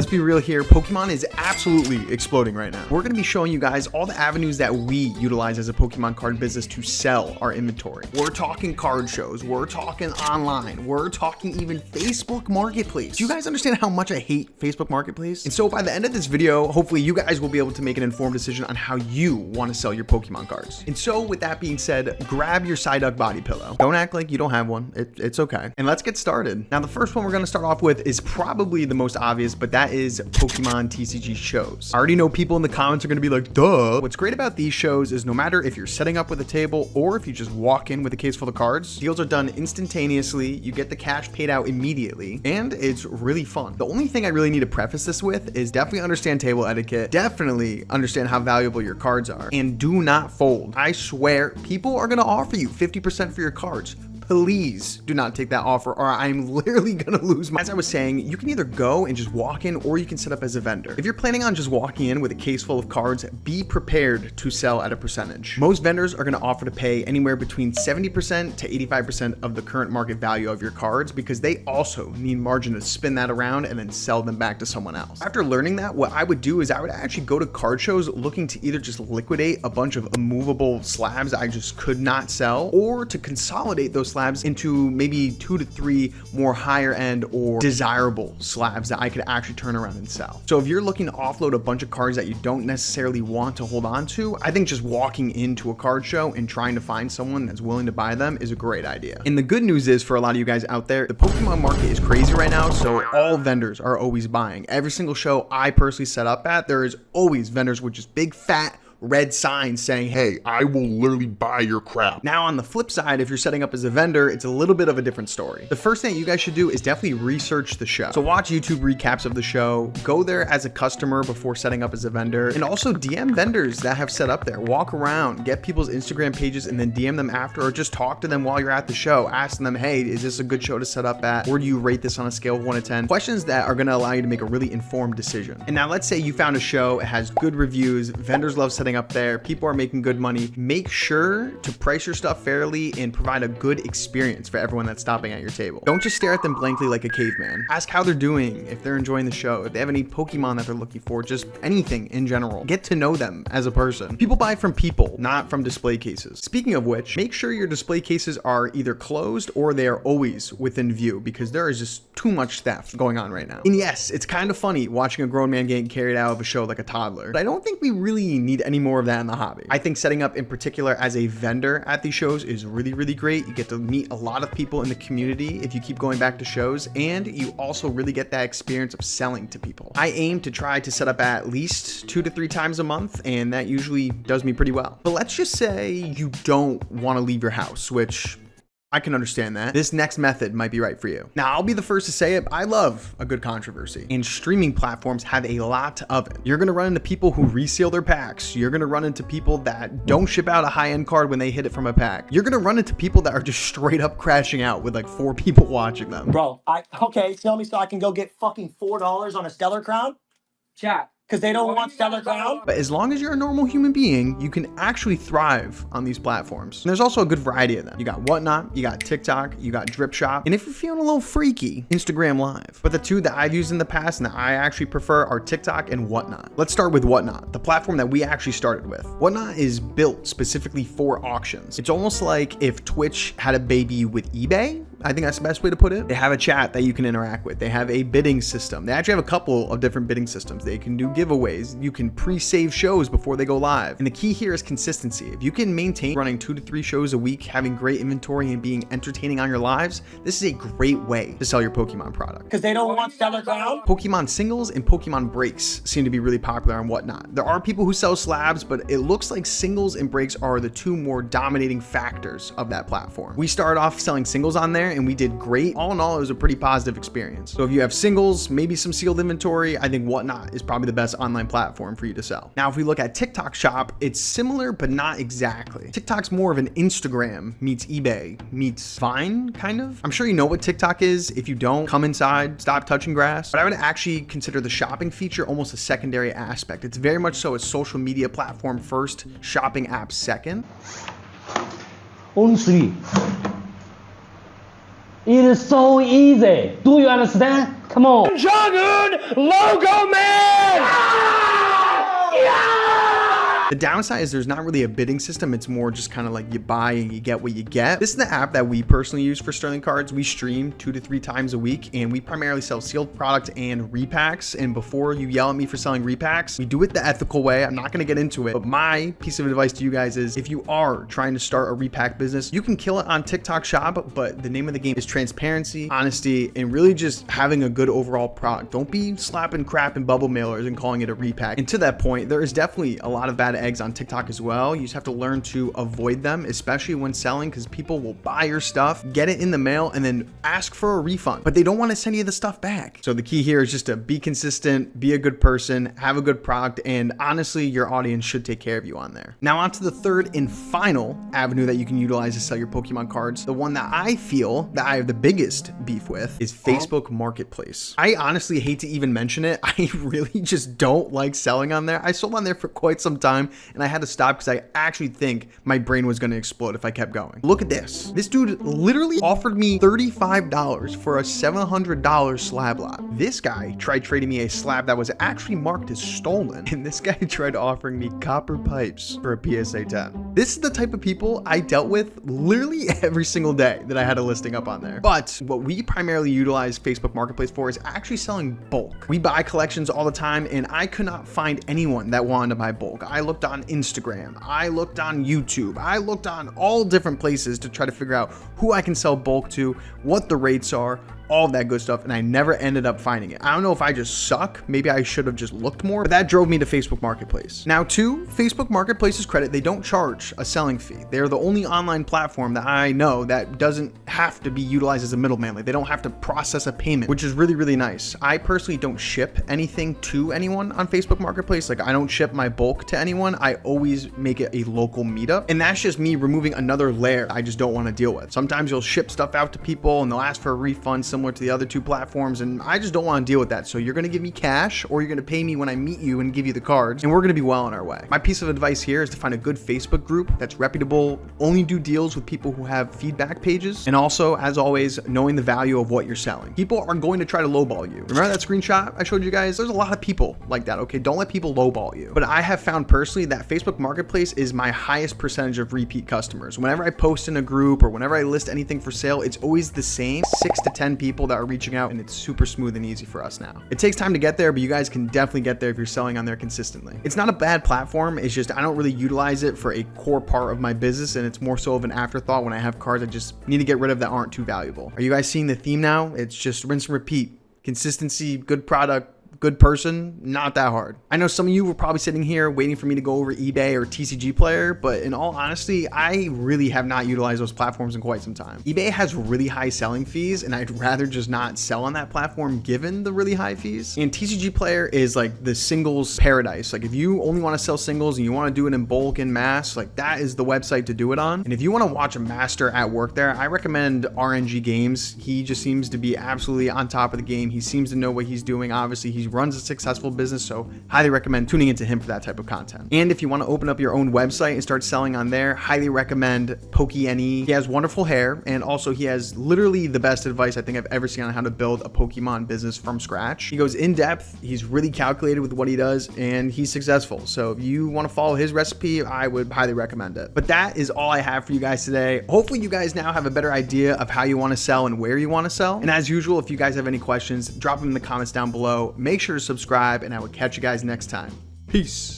Let's be real here, Pokemon is absolutely exploding right now. We're gonna be showing you guys all the avenues that we utilize as a Pokemon card business to sell our inventory. We're talking card shows, we're talking online, we're talking even Facebook Marketplace. Do you guys understand how much I hate Facebook Marketplace? And so by the end of this video, hopefully you guys will be able to make an informed decision on how you want to sell your Pokemon cards. And so with that being said, grab your Psyduck body pillow. Don't act like you don't have one. It's okay. And let's get started. Now the first one we're gonna start off with is probably the most obvious, but that is Pokemon TCG shows. I already know people in the comments are gonna be like, duh. What's great about these shows is no matter if you're setting up with a table or if you just walk in with a case full of cards, deals are done instantaneously, you get the cash paid out immediately, and it's really fun. The only thing I really need to preface this with is definitely understand table etiquette, definitely understand how valuable your cards are, and do not fold. I swear, people are gonna offer you 50% for your cards. Please do not take that offer or I'm literally gonna lose my... As I was saying, you can either go and just walk in or you can set up as a vendor. If you're planning on just walking in with a case full of cards, be prepared to sell at a percentage. Most vendors are gonna offer to pay anywhere between 70% to 85% of the current market value of your cards because they also need margin to spin that around and then sell them back to someone else. After learning that, what I would do is I would actually go to card shows looking to either just liquidate a bunch of immovable slabs I just could not sell or to consolidate those slabs into maybe 2 to 3 more higher end or desirable slabs that I could actually turn around and sell. So if you're looking to offload a bunch of cards that you don't necessarily want to hold on to, I think just walking into a card show and trying to find someone that's willing to buy them is a great idea. And the good news is for a lot of you guys out there, the Pokemon market is crazy right now, so all vendors are always buying. Every single show I personally set up at, there is always vendors with just big fat red signs saying, hey, I will literally buy your crap. Now on the flip side, if you're setting up as a vendor, it's a little bit of a different story. The first thing you guys should do is definitely research the show. So watch YouTube recaps of the show, go there as a customer before setting up as a vendor, and also DM vendors that have set up there. Walk around, get people's Instagram pages and then DM them after, or just talk to them while you're at the show. Ask them, hey, is this a good show to set up at? Where do you rate this on a scale of 1 to 10? Questions that are gonna allow you to make a really informed decision. And now let's say you found a show, it has good reviews, vendors love setting up there, people are making good money. Make sure to price your stuff fairly and provide a good experience for everyone that's stopping at your table. Don't just stare at them blankly like a caveman. Ask how they're doing, if they're enjoying the show, if they have any Pokemon that they're looking for, just anything in general. Get to know them as a person. People buy from people, not from display cases. Speaking of which, make sure your display cases are either closed or they are always within view because there is just too much theft going on right now. And yes, it's kind of funny watching a grown man getting carried out of a show like a toddler, but I don't think we really need any more of that in the hobby. I think setting up in particular as a vendor at these shows is really, really great. You get to meet a lot of people in the community if you keep going back to shows, and you also really get that experience of selling to people. I aim to try to set up at least 2 to 3 times a month, and that usually does me pretty well. But let's just say you don't want to leave your house, which I can understand that. This next method might be right for you. Now, I'll be the first to say it, I love a good controversy, and streaming platforms have a lot of it. You're gonna run into people who reseal their packs. You're gonna run into people that don't ship out a high-end card when they hit it from a pack. You're gonna run into people that are just straight up crashing out with like 4 people watching them. Bro, okay, tell me so I can go get fucking $4 on a Stellar Crown? Chat. Because they don't want Stellar Crown? But as long as you're a normal human being, you can actually thrive on these platforms. And there's also a good variety of them. You got Whatnot, you got TikTok, you got Drip Shop, and if you're feeling a little freaky, Instagram Live. But the two that I've used in the past and that I actually prefer are TikTok and Whatnot. Let's start with Whatnot, the platform that we actually started with. Whatnot is built specifically for auctions. It's almost like if Twitch had a baby with eBay. I think that's the best way to put it. They have a chat that you can interact with. They have a bidding system. They actually have a couple of different bidding systems. They can do giveaways. You can pre-save shows before they go live. And the key here is consistency. If you can maintain running 2 to 3 shows a week, having great inventory and being entertaining on your lives, this is a great way to sell your Pokemon product. Because they don't want Stellar Crown? Pokemon singles and Pokemon breaks seem to be really popular and Whatnot. There are people who sell slabs, but it looks like singles and breaks are the 2 more dominating factors of that platform. We started off selling singles on there and we did great. All in all, it was a pretty positive experience. So if you have singles, maybe some sealed inventory, I think Whatnot is probably the best online platform for you to sell. Now, if we look at TikTok Shop, it's similar, but not exactly. TikTok's more of an Instagram meets eBay meets Vine, kind of. I'm sure you know what TikTok is. If you don't, come inside, stop touching grass. But I would actually consider the shopping feature almost a secondary aspect. It's very much so a social media platform first, shopping app second. On 3. It is so easy. Do you understand? Come on. Jong-un, Logo Man! The downside is there's not really a bidding system. It's more just kind of like you buy and you get what you get. This is the app that we personally use for Sterling Cards. We stream 2 to 3 times a week, and we primarily sell sealed product and repacks. And before you yell at me for selling repacks, we do it the ethical way. I'm not going to get into it, but my piece of advice to you guys is if you are trying to start a repack business, you can kill it on TikTok Shop, but the name of the game is transparency, honesty, and really just having a good overall product. Don't be slapping crap in bubble mailers and calling it a repack. And to that point, there is definitely a lot of bad eggs on TikTok as well. You just have to learn to avoid them, especially when selling, because people will buy your stuff, get it in the mail, and then ask for a refund, but they don't want to send you the stuff back. So the key here is just to be consistent, be a good person, have a good product, and honestly, your audience should take care of you on there. Now on to the third and final avenue that you can utilize to sell your Pokemon cards. The one that I feel that I have the biggest beef with is Facebook Marketplace. I honestly hate to even mention it. I really just don't like selling on there. I sold on there for quite some time, and I had to stop because I actually think my brain was going to explode if I kept going. Look at this. This dude literally offered me $35 for a $700 slab lot. This guy tried trading me a slab that was actually marked as stolen, and this guy tried offering me copper pipes for a PSA 10. This is the type of people I dealt with literally every single day that I had a listing up on there. But what we primarily utilize Facebook Marketplace for is actually selling bulk. We buy collections all the time, and I could not find anyone that wanted to buy bulk. I looked on Instagram, I looked on YouTube, I looked on all different places to try to figure out who I can sell bulk to, what the rates are, all of that good stuff, and I never ended up finding it. I don't know if I just suck. Maybe I should have just looked more, but that drove me to Facebook Marketplace. Now, to Facebook Marketplace's credit, they don't charge a selling fee. They're the only online platform that I know that doesn't have to be utilized as a middleman. Like, they don't have to process a payment, which is really, really nice. I personally don't ship anything to anyone on Facebook Marketplace. Like, I don't ship my bulk to anyone. I always make it a local meetup, and that's just me removing another layer I just don't want to deal with. Sometimes you'll ship stuff out to people and they'll ask for a refund similar to the other two platforms, and I just don't want to deal with that. So you're going to give me cash, or you're going to pay me when I meet you and give you the cards, and we're going to be well on our way. My piece of advice here is to find a good Facebook group that's reputable, only do deals with people who have feedback pages, and also, as always, knowing the value of what you're selling. People are going to try to lowball you. Remember that screenshot I showed you guys? There's a lot of people like that, okay? Don't let people lowball you. But I have found personally that Facebook Marketplace is my highest percentage of repeat customers. Whenever I post in a group or whenever I list anything for sale, it's always the same 6 to 10 people that are reaching out, and it's super smooth and easy for us now. It takes time to get there, but you guys can definitely get there if you're selling on there consistently. It's not a bad platform. It's just I don't really utilize it for a core part of my business, and it's more so of an afterthought when I have cards I just need to get rid of that aren't too valuable. Are you guys seeing the theme now? It's just rinse and repeat. Consistency, good product, good person, not that hard. I know some of you were probably sitting here waiting for me to go over eBay or TCG Player, but in all honesty, I really have not utilized those platforms in quite some time. eBay has really high selling fees, and I'd rather just not sell on that platform given the really high fees. And TCG Player is like the singles paradise. Like if you only want to sell singles and you want to do it in bulk and mass, like that is the website to do it on. And if you want to watch a master at work there, I recommend RNG Games. He just seems to be absolutely on top of the game. He seems to know what he's doing. Obviously, he runs a successful business, so highly recommend tuning into him for that type of content. And if you want to open up your own website and start selling on there, highly recommend PokeNE. He has wonderful hair, and also he has literally the best advice I think I've ever seen on how to build a Pokemon business from scratch. He goes in depth, he's really calculated with what he does, and he's successful. So if you want to follow his recipe, I would highly recommend it. But that is all I have for you guys today. Hopefully you guys now have a better idea of how you want to sell and where you want to sell. And as usual, if you guys have any questions, drop them in the comments down below. Make sure to subscribe, and I will catch you guys next time. Peace.